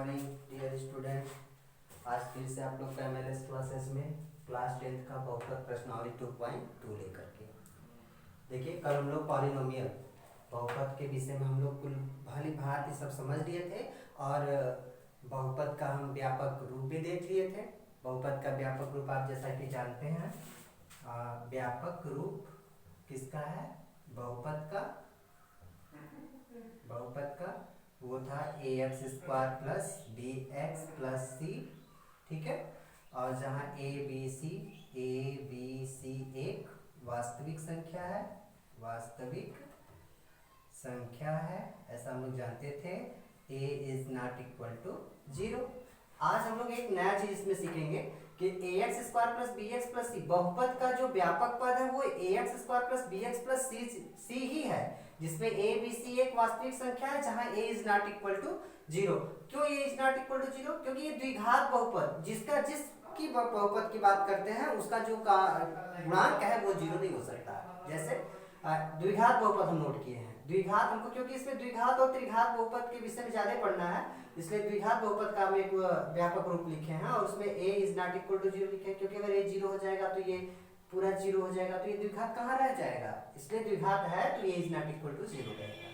Morning dear student. आज फिर से आप लोग का एमएलएस क्लासेस में क्लास 10th का बहुपद प्रश्नावली 2.2 लेकर के देखिए। कल हम लोग पॉलिनोमियल बहुपद के विषय में हम लोग कुल भली भांति सब समझ लिए थे और बहुपद का हम व्यापक रूप भी देख लिए थे। बहुपद का व्यापक रूप आप जैसा कि जानते हैं, व्यापक रूप किसका है? बहुपद का वो था ax square plus B X plus C, ठीक है। और जहाँ ए बी सी एक वास्तविक संख्या है, ऐसा हम लोग जानते थे। a is not equal to 0। आज हम लोग एक नया चीज इसमें सीखेंगे कि ax square plus B X plus C बहुपद का जो व्यापक पद है वो ax square plus B X plus C ही है, जिसमें a b c एक वास्तविक संख्या है जहां a is not equal to 0। क्यों a is not equal to 0? क्योंकि ये द्विघात बहुपद जिसकी बहुपद की बात करते हैं उसका जो गुणांक है वो 0 नहीं हो सकता। जैसे द्विघात बहुपद हम नोट किए हैं। द्विघात हमको क्योंकि इसमें द्विघात और त्रिघात बहुपद के विषय में ज्यादा पढ़ना है, इसलिए द्विघात बहुपद का हम एक व्यापक रूप लिखे हैं और उसमें a is not equal to 0 लिखे हैं। क्योंकि अगर a 0 हो जाएगा तो ये पूरा 0 हो जाएगा तो ये द्विघात कहाँ रह जाएगा, इसलिए द्विघात है तो a is not equal to 0 रहेगा।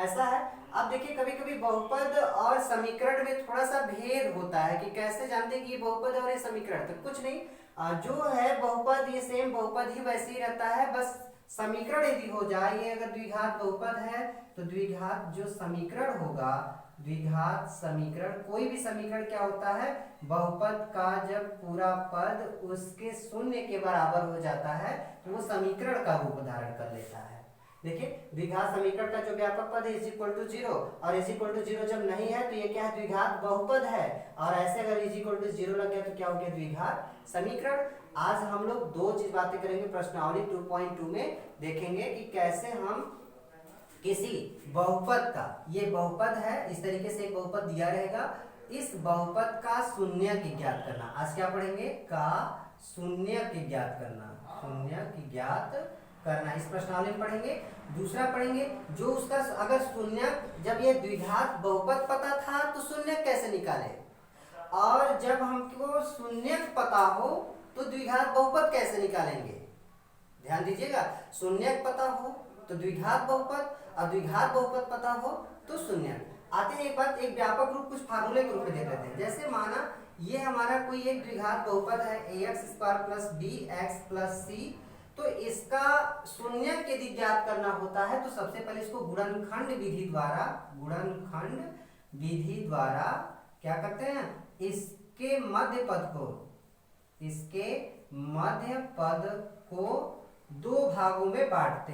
ऐसा है। अब देखिए कभी कभी बहुपद और समीकरण में थोड़ा सा भेद होता है कि कैसे जानते हैं कि ये बहुपद और ये समीकरण। तो कुछ नहीं, जो है बहुपद ये सेम बहुपद ही वैसे ही रहता है, बस समीकरण यदि हो जाए, ये अगर द्विघात बहुपद है तो द्विघात जो समीकरण होगा, द्विघात समीकरण कोई भी समीकरण क्या होता है, बहुपद का जब पूरा पद उसके शून्य के बराबर हो जाता है तो वो समीकरण का रूप धारण कर लेता है। देखिए द्विघात समीकरण का जो व्यापक पद है इज इक्वल टू 0 और इज इक्वल टू 0 जब नहीं है तो ये क्या है, द्विघात बहुपद है। और ऐसे अगर इज इक्वल टू 0 लग गया तो क्या हो गया, द्विघात समीकरण। आज हम लोग दो चीज बातें करेंगे प्रश्नावली 2.2 में, देखेंगे कि कैसे हम किसी बहुपद का, ये बहुपद है इस तरीके से एक बहुपद दिया रहेगा, इस बहुपद का शून्य की ज्ञात करना। आज क्या पढ़ेंगे, का शून्य की ज्ञात करना, शून्य की ज्ञात करना इस प्रश्नावली में पढ़ेंगे। दूसरा पढ़ेंगे जो उसका अगर शून्य, जब ये द्विघात बहुपद पता था तो शून्य कैसे निकाले, और जब हमको शून्य पता हो तो द्विघात बहुपद कैसे निकालेंगे। ध्यान दीजिएगा, शून्य पता हो तो द्विघात बहुपद और द्विघात बहुपद पता हो तो शून्य। आते हैं एक बात, एक व्यापक रूप कुछ फार्मूले के रूप में देख लेते हैं। जैसे माना ये हमारा कोई एक द्विघात बहुपद है ax square plus B X plus C, तो इसका शून्य यदि ज्ञात करना होता है तो सबसे पहले इसको गुणनखंड विधि द्वारा क्या करते हैं, इसके मध्य पद को दो भागों में बांटते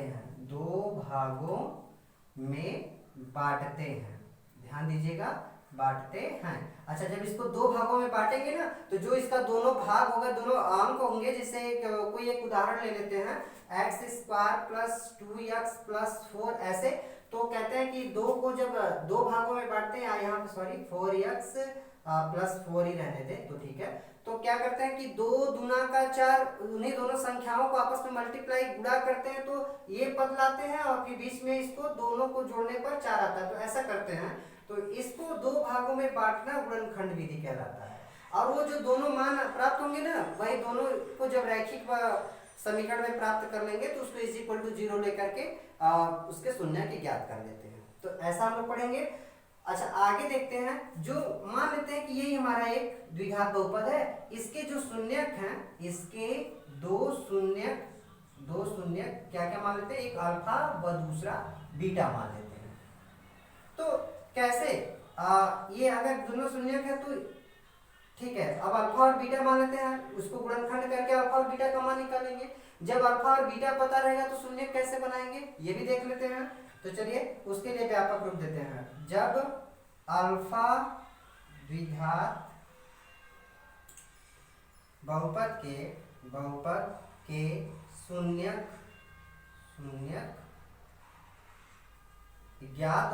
हैं। ध्यान दीजिएगा, बांटते हैं। अच्छा, जब इसको दो भागों में बांटेंगे ना तो जो इसका दोनों भाग होगा, दोनों अंक होंगे, जैसे कोई एक उदाहरण ले लेते हैं, x square plus 2x plus 4 ऐसे, तो कहते हैं कि दो को जब दो भागों में बांटते हैं, यहाँ पे सॉरी 4x प्लस 4 ही रहने दें तो ठीक है, तो क्या करते हैं कि 2 दूना का 4, उन्हीं दोनों संख्याओं को आपस में मल्टीप्लाई गुणा करते हैं तो ये पद लाते हैं और फिर बीच में इसको दोनों को जोड़ने पर 4 आता है, तो ऐसा करते हैं। तो इसको दो भागों में बांटना गुणनखंड विधि कहलाता है। और वो जो दोनों मान प्राप्त होंगे ना, वही दोनों को जब रैखिक समीकरण में प्राप्त कर लेंगे तो उसको इज इक्वल टू 0 लेकर के उसके शून्य की ज्ञात कर लेते हैं। तो ऐसा हम लोग पढ़ेंगे। अच्छा, आगे देखते हैं, जो मान लेते हैं कि यही हमारा एक द्विघात बहुपद है, इसके जो शून्यक हैं, इसके दो शून्य क्या क्या मान लेते हैं, एक अल्फा व दूसरा बीटा मान लेते हैं। तो कैसे, ये अगर दोनों शून्यक है तो ठीक है, अब अल्फा और बीटा मान लेते हैं, उसको गुणनखंड करके अल्फा और बीटा का मान निकालेंगे। जब अल्फा और बीटा पता रहेगा तो शून्य कैसे बनाएंगे ये भी देख लेते हैं। तो चलिए उसके लिए व्यापक रूप देते हैं। जब अल्फा द्विघात बहुपद के शून्यक ज्ञात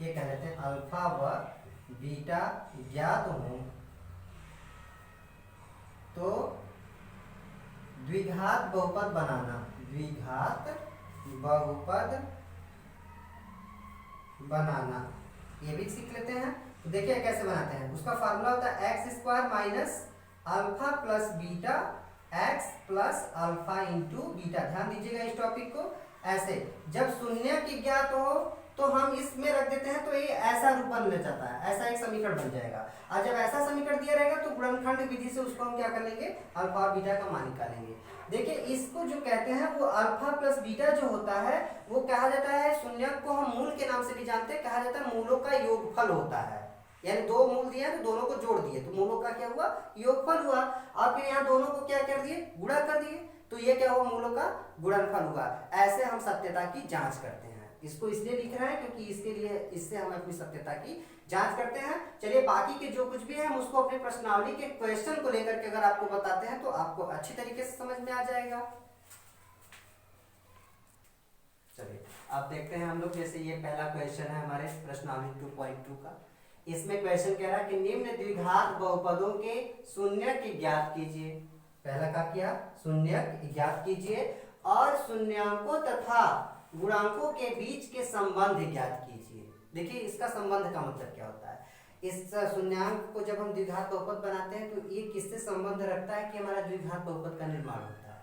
ये कह लेते हैं, अल्फा व बीटा ज्ञात हो तो द्विघात बहुपद बनाना ये भी सीख लेते हैं। तो देखिए कैसे बनाते हैं, उसका फार्मूला होता है x square minus alpha plus beta x plus alpha into beta. ध्यान दीजिएगा इस टॉपिक को। ऐसे जब शून्य की ज्ञात हो तो हम इसमें रख देते हैं, तो ये ऐसा रूप बन ले जाता है, ऐसा एक समीकरण बन जाएगा। और जब ऐसा समीकरण दिया रहेगा तो गुणनखंड विधि से उसको हम क्या कर लेंगे, अल्फा और बीटा का मान निकालेंगे। देखिए इसको जो कहते हैं वो अल्फा प्लस बीटा जो होता है वो कहा जाता है, शून्य को हम मूल के नाम से भी जानते हैं, कहा जाता है मूलों का योगफल होता है। यानी दो मूल दिए तो दोनों को जोड़ दिए तो मूलों का क्या हुआ, योगफल हुआ। और फिर यहाँ दोनों को क्या कर दिए, गुणा कर दिए, तो ये क्या हुआ, मूलों का गुणनफल हुआ। ऐसे हम सत्यता की जांच करते हैं। इसको इसलिए लिख रहे हैं क्योंकि इसके लिए, इससे हम अपनी सत्यता की जांच करते हैं। चलिए बाकी के जो कुछ भी है हम उसको अपने प्रश्नावली के क्वेश्चन को लेकर के अगर आपको बताते हैं तो आपको अच्छी तरीके से समझ में आ जाएगा। चलिए अब देखते हैं हम लोग, जैसे ये पहला क्वेश्चन है हमारे प्रश्नावली 2.2 का। इसमें क्वेश्चन कह रहा है कि निम्न द्विघात बहुपदों के शून्य की ज्ञात कीजिए। पहला क्या किया, शून्य ज्ञात कीजिए और शून्यांकों तथा गुणांकों के बीच के संबंध ज्ञात कीजिए। देखिए इसका संबंध का मतलब क्या होता है, इस शून्यांक को जब हम द्विघात बहुपद बनाते हैं तो ये किससे संबंध रखता है कि हमारा द्विघात बहुपद का निर्माण होता है।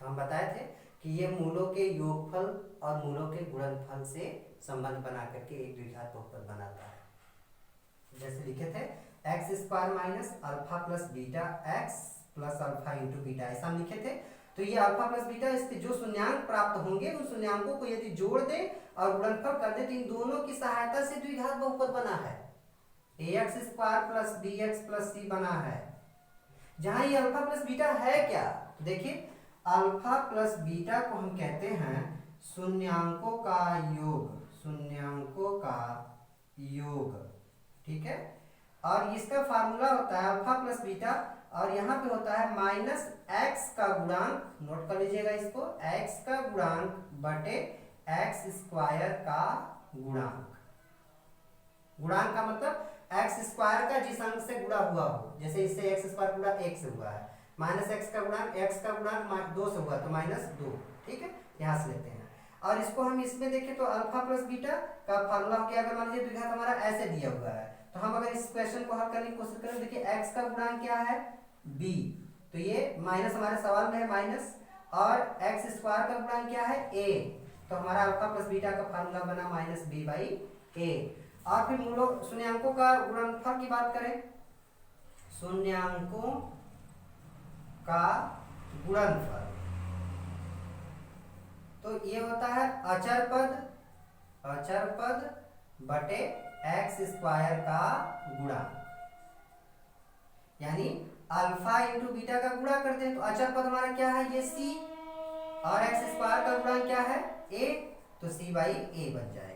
तो हम बताए थे कि ये मूलों के योगफल और मूलों के गुणनफल से संबंध बना करके एक द्विघात बहुपद बनाता है। जैसे लिखे थे x square minus alpha plus beta x plus alpha into beta, ऐसा हम लिखे थे। तो ये अल्फा प्लस बीटा, इसके जो शून्यांक प्राप्त होंगे उन शून्यांकों को यदि जोड़ दें और गुणनफल कर दें तो इन दोनों की सहायता से द्विघात बहुपद बना है। ax square plus bx plus c बना है। जहां ये अल्फा प्लस बीटा है क्या, देखिए अल्फा प्लस बीटा को हम कहते हैं शून्यांकों का योग, शून्यांकों का योग, ठीक है। और इसका फार्मूला होता है अल्फा प्लस बीटा और यहाँ पे होता है माइनस एक्स का गुणांक, नोट कर लीजिएगा इसको, एक्स का गुणांक बटे एक्स स्क्वायर का गुणांक। गुणांक का मतलब एक्स स्क्वायर का जिस अंक से गुणा हुआ हो, जैसे इससे एक्स स्क्वायर गुणा 1 से हुआ है, माइनस एक्स का गुणांक, एक्स का गुणांक 2 से हुआ तो माइनस 2, ठीक है, यहाँ से लेते हैं। और इसको हम इसमें देखें तो अल्फा प्लस बीटा का फार्मूला हो गया, अगर मान लीजिए द्विघात हमारा ऐसे दिया हुआ है तो हम अगर इस क्वेश्चन को हल करने की कोशिश करें, देखिए एक्स का गुणांक क्या है, b, तो ये माइनस हमारे सवाल में है माइनस, और एक्स स्क्वायर का गुणांक क्या है a, तो हमारा अल्फा प्लस बीटा का फार्मूला बना माइनस b बाई a। और फिर मूलों शून्यांकों का गुणनफल की बात करें, शून्यांकों का गुणनफल तो ये होता है अचर पद, अचर पद बटे एक्स स्क्वायर का गुणांक, यानी अल्फा इंटू बीटा का गुणा करते हैं तो अचर पद हमारा क्या है, ये c, और एक्स स्क्वायर का गुणांक क्या है a, तो c बाई a बन जाएगा।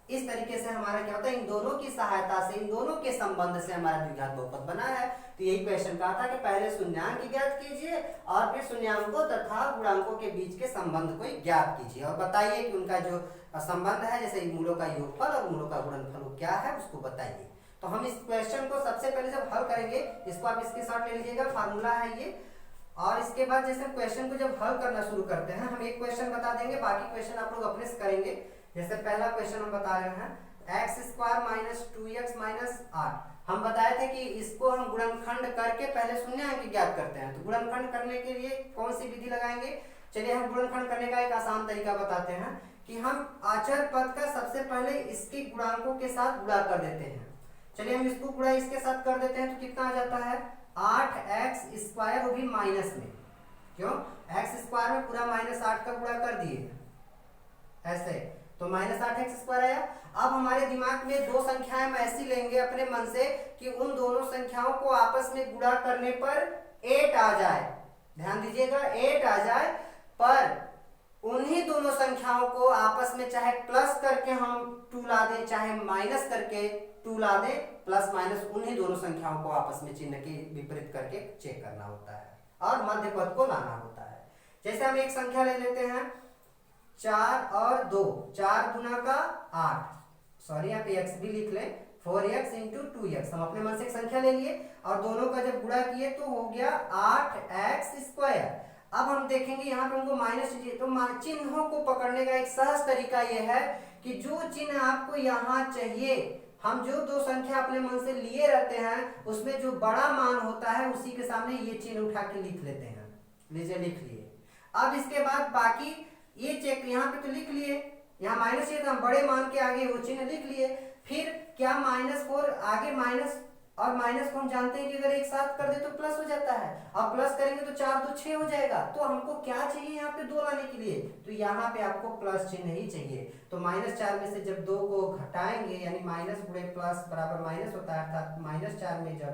इस तरीके से हमारा क्या होता है, इन दोनों की सहायता से, इन दोनों के संबंध से हमारा द्विघात बहुपद बना है। तो यही क्वेश्चन कहा था कि पहले शून्यांक ज्ञात कीजिए और फिर शून्यांकों तथा गुणांकों के बीच के संबंध को ज्ञात कीजिए और बताइए कि उनका जो संबंध है, जैसे मूलों का योगफल और मूलों का गुणनफल क्या है उसको बताइए। तो हम इस क्वेश्चन को सबसे पहले जब हल करेंगे, इसको आप इसके साथ ले लीजिएगा, फार्मूला है ये। और इसके बाद जैसे क्वेश्चन को जब हल करना शुरू करते हैं, हम एक क्वेश्चन बता देंगे, बाकी क्वेश्चन आप लोग अपने से करेंगे। जैसे पहला क्वेश्चन हम बता रहे हैं x square minus 2x minus 8। हम बताए थे कि इसको हम गुणनखंड करके पहले शून्यांक ज्ञात करते हैं। तो गुणनखंड करने के लिए कौन सी विधि लगाएंगे, चलिए हम गुणनखंड करने का एक आसान तरीका बताते हैं कि हम अचर पद का सबसे पहले इसके गुणांकों के साथ गुणा कर देते हैं। चलिए हम इसको गुणा इसके साथ कर देते हैं तो कितना आ जाता है 8x स्क्वायर, वो भी माइनस में, क्यों, एक्स स्क्वायर में पूरा माइनस 8 का गुणा कर दिए ऐसे, तो माइनस 8x स्क्वायर आया। अब हमारे दिमाग में दो संख्याएं हम ऐसी लेंगे अपने मन से कि उन दोनों संख्याओं को आपस में गुणा करने पर 8 आ जाए, ध्यान दीजिएगा 8 आ जाए, पर उन्हीं दोनों संख्याओं को आपस में चाहे प्लस करके हम 2 ला दें, चाहे माइनस करके 2 ला दें, प्लस माइनस उन्हीं दोनों संख्याओं को आपस में चिन्ह के विपरीत करके चेक करना होता है और मध्य पद को लाना होता है। जैसे हम एक संख्या ले लेते हैं 4 और 2, 4 गुना का 8, सॉरी यहाँ पे x भी लिख लें, 4x इंटू 2x, हम अपने मन से एक संख्या ले लिए और दोनों का जब गुणा किए तो हो गया 8x स्क्वायर। अब हम देखेंगे यहाँ पे हमको माइनस चाहिए, तो चिन्हों को पकड़ने का एक सहज तरीका यह है कि जो चिन्ह आपको यहाँ चाहिए, हम जो दो संख्या अपने मन से लिए रहते हैं उसमें जो बड़ा मान होता है उसी के सामने ये चिन्ह उठा के लिख लेते हैं। लीजिए लिख लिए। अब इसके बाद बाकी ये चेक, यहाँ पे तो लिख लिए, यहाँ माइनस चाहिए तो हम बड़े मान के आगे वो चिन्ह लिख लिए। फिर क्या -4 आगे माइनस और माइनस को हम जानते हैं कि अगर एक साथ कर दे तो प्लस हो जाता है। अब प्लस करेंगे तो 4 2 6 हो जाएगा। तो हमको क्या चाहिए यहाँ पे 2 लाने के लिए, तो यहाँ पे आपको प्लस चिन्ह ही चाहिए। तो -4 में से जब 2 को घटाएंगे यानी माइनस गुणे प्लस बराबर माइनस होता है, अर्थात -4 में जब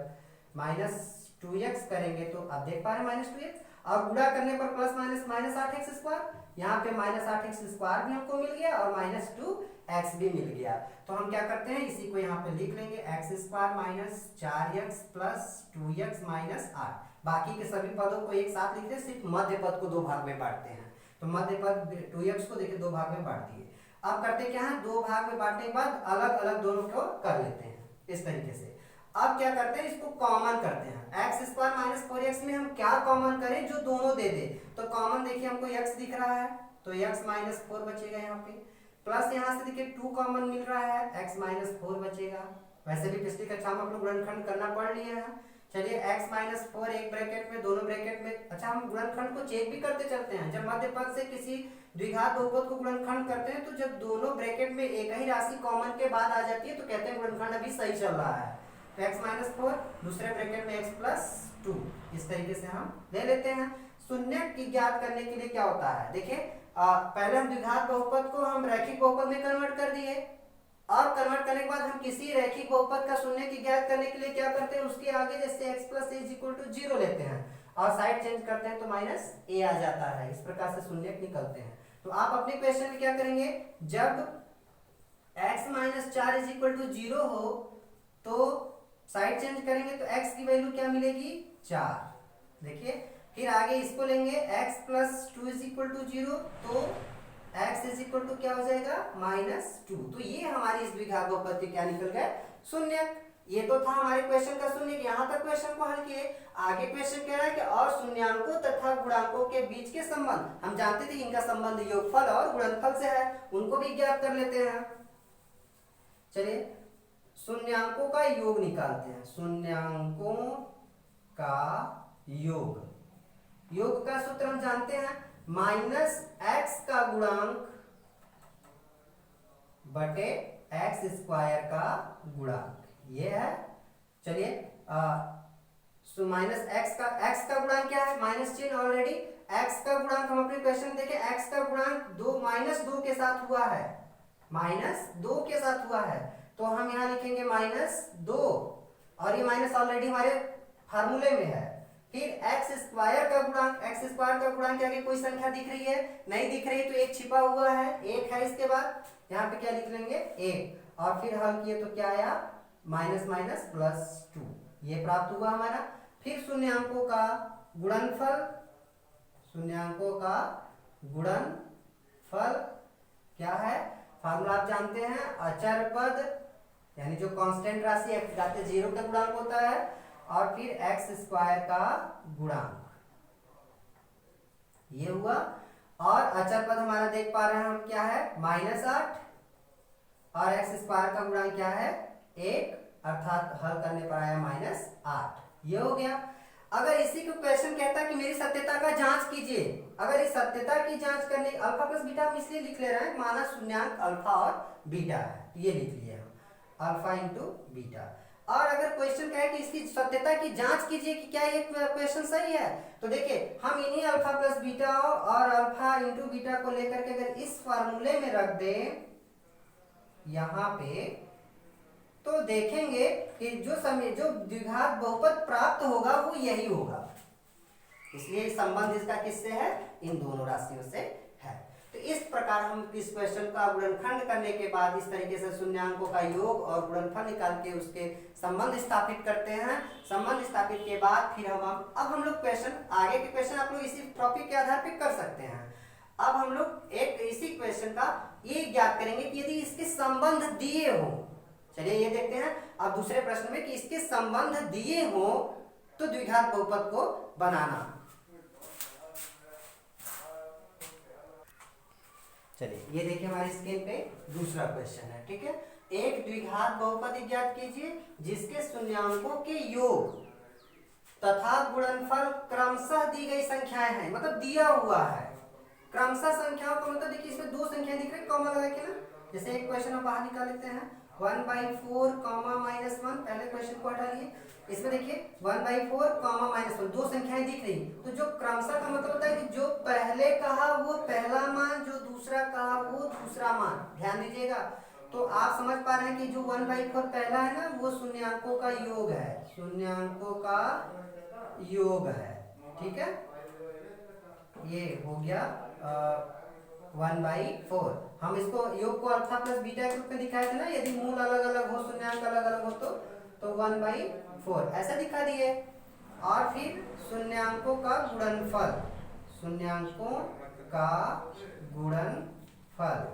-2x करेंगे तो आप देख पा रहे हैं -2x, और गुणा करने पर प्लस माइनस -8x², यहाँ पे -8x² भी हमको मिल गया और -2x भी मिल गया। तो हम क्या करते हैं, इसी को यहाँ पे लिख लेंगे x² - 4x + 2x - 8। बाकी के सभी पदों को एक साथ लिखते हैं, सिर्फ मध्य पद को 2 भाग में बांटते हैं। तो मध्य पद 2x को देखिए 2 भाग में बांट दिए। अब करते क्या है, 2 भाग में बांटने के बाद अलग अलग दोनों को कर लेते हैं इस तरीके से। अब क्या करते हैं, इसको कॉमन करते हैं। x² - 4x में हम क्या कॉमन करें जो दोनों दे दे, तो कॉमन देखिए हमको x दिख रहा है तो x - 4 बचेगा यहाँ पे, प्लस यहाँ से देखिए 2 कॉमन मिल रहा है, x - 4 बचेगा। वैसे भी पिछली कक्षा में हम लोग गुणनखंड करना पढ़ लिए हैं। चलिए x - 4 एक ब्रैकेट में, दोनों ब्रैकेट में। अच्छा, हम गुणनखंड को चेक भी करते चलते हैं। जब मध्य पद से किसी द्विघात बहुपद को गुणनखंड करते हैं तो जब दोनों ब्रैकेट में एक ही राशि कॉमन के बाद आ जाती है तो कहते हैं गुणनखंड अभी सही चल रहा है। तो x - 4 दूसरे ब्रैकेट में x + 2, इस तरीके से हम ले लेते हैं। शून्य की ज्ञात करने के लिए क्या होता है, देखिए पहले हम द्विघात बहुपद को हम रैखिक बहुपद में कन्वर्ट कर दिए, और कन्वर्ट करने के बाद हम किसी रैखिक बहुपद का शून्य की ज्ञात करने के लिए क्या करते हैं, उसके आगे जैसे x + a = 0 लेते हैं और साइड चेंज करते हैं तो -a आ जाता है। इस प्रकार से शून्य निकलते हैं। तो आप अपने क्वेश्चन में क्या करेंगे, जब x - 4 = 0 हो तो साइड चेंज करेंगे तो x की वैल्यू क्या मिलेगी, 4। देखिए फिर आगे इसको लेंगे x + 2 = 0, तो x क्या हो जाएगा, -2। तो ये हमारी इस द्विघात बहुपद के क्या निकल गए, शून्य। ये तो था हमारे क्वेश्चन का शून्य। यहाँ तक क्वेश्चन को हल किए। आगे क्वेश्चन कह रहा है कि और शून्यांकों तथा गुणांकों के बीच के संबंध, हम जानते थे इनका संबंध योगफल और गुणनफल से है, उनको भी ज्ञात कर लेते हैं। चलिए शून्यांकों का योग निकालते हैं। शून्यांकों का योग, योग का सूत्र हम जानते हैं, -x का गुणांक बटे x² का गुणांक, ये है। चलिए x का गुणांक क्या है, माइनस चिन्ह ऑलरेडी। x का गुणांक हम अपने क्वेश्चन देखें, x का गुणांक -2 के साथ हुआ है, -2 के साथ हुआ है, तो हम यहाँ लिखेंगे -2, और ये माइनस ऑलरेडी हमारे फार्मूले में है। फिर x² का गुणांक, x² का गुणांक आगे कोई संख्या दिख रही है, नहीं दिख रही तो एक छिपा हुआ है, 1 है। इसके बाद यहाँ पे क्या लिख लेंगे, 1, और फिर हल किए तो क्या आया, -+2, ये प्राप्त हुआ हमारा। फिर शून्यांकों का गुणनफल, शून्यांकों का गुणनफल क्या है, फार्मूला आप जानते हैं, अचर पद यानी जो कांस्टेंट राशि x जाते 0 का गुणांक होता है, और फिर x² का गुणांक, ये हुआ। और अचर पद हमारा देख पा रहे हैं हम क्या है, -8, और x² का गुणांक क्या है, 1, अर्थात हल करने पर आया -8, ये हो गया। अगर इसी को क्वेश्चन कहता है कि मेरी सत्यता का जांच कीजिए, अगर इस सत्यता की जांच करने, अल्फा प्लस बीटा हम इसलिए लिख ले रहे हैं, माना शून्यांक अल्फा और बीटा है, ये लिख लिए हम, अल्फा इंटू बीटा। और अगर क्वेश्चन कहे कि इसकी सत्यता की जांच कीजिए कि क्या ये क्वेश्चन सही है, तो देखिए हम इन्हीं अल्फा प्लस बीटा और अल्फा इंटू बीटा को लेकर के अगर इस फार्मूले में रख दें यहाँ पे, तो देखेंगे कि जो द्विघात बहुपद प्राप्त होगा वो यही होगा। इसलिए संबंध इसका किससे है, इन दोनों राशियों से है। तो इस प्रकार हम इस क्वेश्चन का गुणनखंड करने के बाद इस तरीके से शून्यांकों का योग और गुणनफल निकाल के उसके संबंध स्थापित करते हैं। संबंध स्थापित के बाद फिर अब हम लोग क्वेश्चन, आगे के क्वेश्चन आप लोग इसी टॉपिक के आधार पर कर सकते हैं। अब हम लोग एक इसी क्वेश्चन का ये ज्ञात करेंगे कि यदि इसके संबंध दिए हो, चलिए ये देखते हैं अब दूसरे प्रश्न में कि इसके संबंध दिए हो तो द्विघात बहुपद को बनाना। चलिए ये देखिए हमारी स्क्रीन पे दूसरा क्वेश्चन है, ठीक है। एक द्विघात बहुपद ज्ञात कीजिए जिसके शून्यांकों के योग तथा गुणनफल क्रमशः दी गई संख्याएं हैं, मतलब दिया हुआ है। क्रमशः संख्याओं का मतलब देखिए इसमें दो संख्याएं दिख रही है कॉमा लगा के ना, जैसे एक क्वेश्चन हम बाहर निकाल लेते हैं 1/4 कॉमा -1, पहले क्वेश्चन को हटा लिए। इसमें देखिए 1/4 कॉमा -1 दो संख्याएं दिख रही, तो जो क्रमशः का मतलब होता है कि जो पहले कहा वो पहला मान, जो दूसरा कहा वो दूसरा मान। ध्यान दीजिएगा, तो आप समझ पा रहे हैं कि जो 1/4 पहला है ना वो शून्यांकों का योग है, शून्यांकों का योग है, ठीक है। ये हो गया 1/4। हम इसको योग को अल्फा प्लस बीटा के रूप में दिखाए थे ना, यदि मूल अलग अलग हो शून्यांक अलग अलग हो तो 1/4 ऐसा दिखा दिए। और फिर शून्यांकों का गुणनफल, शून्यांकों का गुणनफल,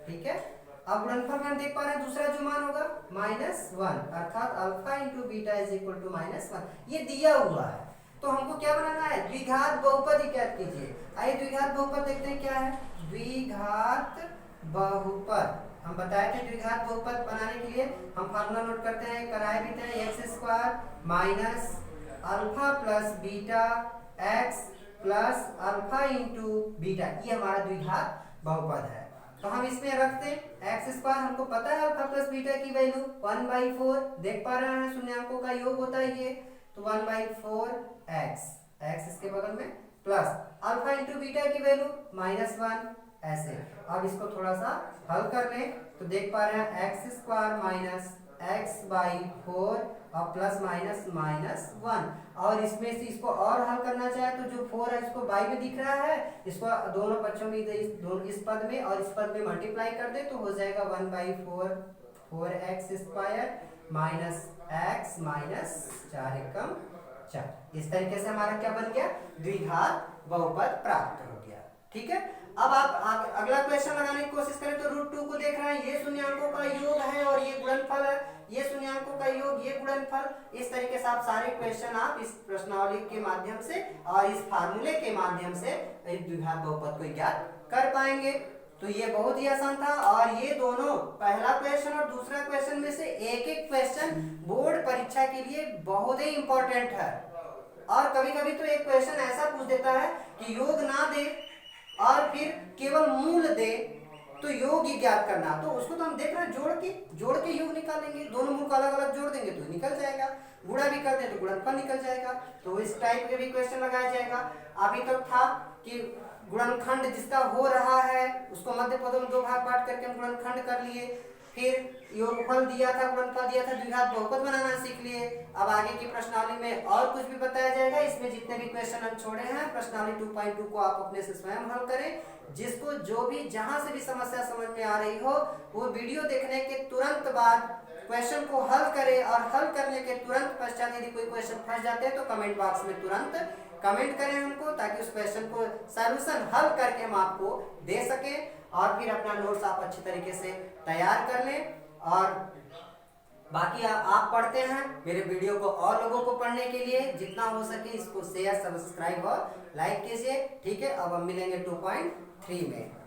ठीक है। अब गुणनफल में हम देख पा रहे हैं दूसरा जो मान होगा -1, अर्थात alpha into beta is equal to -1, ये दिया हुआ है। तो हमको क्या बनाना है, द्विघात बहुपद ज्ञात कीजिए। आइए द्विघात बहुपद देखते हैं क्या है। द्विघात बहुपद हम बताए थे, द्विघात बहुपद बनाने के लिए हम फार्मूला नोट करते हैं, कराए भी थे, x² minus alpha plus beta x plus alpha into beta, ये हमारा द्विघात बहुपद है। तो हम इसमें रखते हैं x², हमको पता है अल्फा प्लस बीटा की वैल्यू 1/4, देख पा रहे हैं शून्यांकों का योग होता है ये, तो 1/4x, x इसके बगल में प्लस अल्फा इंटू बीटा की वैल्यू -1 ऐसे। अब इसको थोड़ा सा हल कर लें तो देख पा रहे हैं x² माइनस x/4 और प्लस माइनस -1, और इसमें से इसको और हल करना चाहे तो जो 4 है इसको बाई में दिख रहा है, इसको दोनों पक्षों में इस पद में और इस पद में मल्टीप्लाई कर दे तो हो जाएगा 1/4 4x² माइनस x माइनस 4 एकम 4। इस तरीके से हमारा क्या बन गया, द्विघात बहुपद प्राप्त हो गया, ठीक है। अब आप अगला क्वेश्चन लगाने की कोशिश करें तो √2 को देख रहे हैं, ये शून्यांकों का योग है और ये गुणनफल है, ये शून्यांकों का योग, ये गुणनफल। इस तरीके से आप सारे क्वेश्चन आप इस प्रश्नावली के माध्यम से और इस फार्मूले के माध्यम से द्विघात बहुपद को ज्ञात कर पाएंगे। तो ये बहुत ही आसान था, और ये दोनों पहला क्वेश्चन और दूसरा क्वेश्चन में से एक एक क्वेश्चन बोर्ड परीक्षा के लिए बहुत ही इंपॉर्टेंट है। और कभी कभी तो एक क्वेश्चन ऐसा पूछ देता है कि योग ना दे और फिर केवल मूल दे तो योग ही ज्ञात करना, तो उसको तो हम देख रहे हैं जोड़ के योग निकालेंगे, दोनों मूल को अलग अलग जोड़ देंगे तो निकल जाएगा, गुणा भी कर दे तो गुणनफल निकल जाएगा। तो इस टाइप के भी क्वेश्चन लगाया जाएगा। अभी तक था कि गुणनखंड जिसका हो रहा है उसको मध्य पदों में दो भाग बांट करके हम गुणनखंड कर लिए, फिर योगफल दिया था, गुणनफल दिया था, द्विघात बहुपद बनाना सीख लिए। अब आगे की प्रश्नावली में और कुछ भी बताया जाएगा, इसमें जितने भी क्वेश्चन हम छोड़े हैं प्रश्नावली 2.2 को आप अपने से स्वयं हल करें। जिसको जो भी जहां से भी समस्या समझ में आ रही हो वो वीडियो देखने के तुरंत बाद क्वेश्चन को हल करें, और हल करने के तुरंत पश्चात यदि कोई क्वेश्चन फंस जाते हैं तो कमेंट बॉक्स में तुरंत कमेंट करें हमको, ताकि उस क्वेश्चन को सॉल्यूशन हल करके हम आपको दे सकें, और फिर अपना नोट्स आप अच्छी तरीके से तैयार कर लें। और बाकी आप पढ़ते हैं मेरे वीडियो को और लोगों को पढ़ने के लिए जितना हो सके इसको शेयर, सब्सक्राइब और लाइक कीजिए, ठीक है। अब हम मिलेंगे 2.3 में।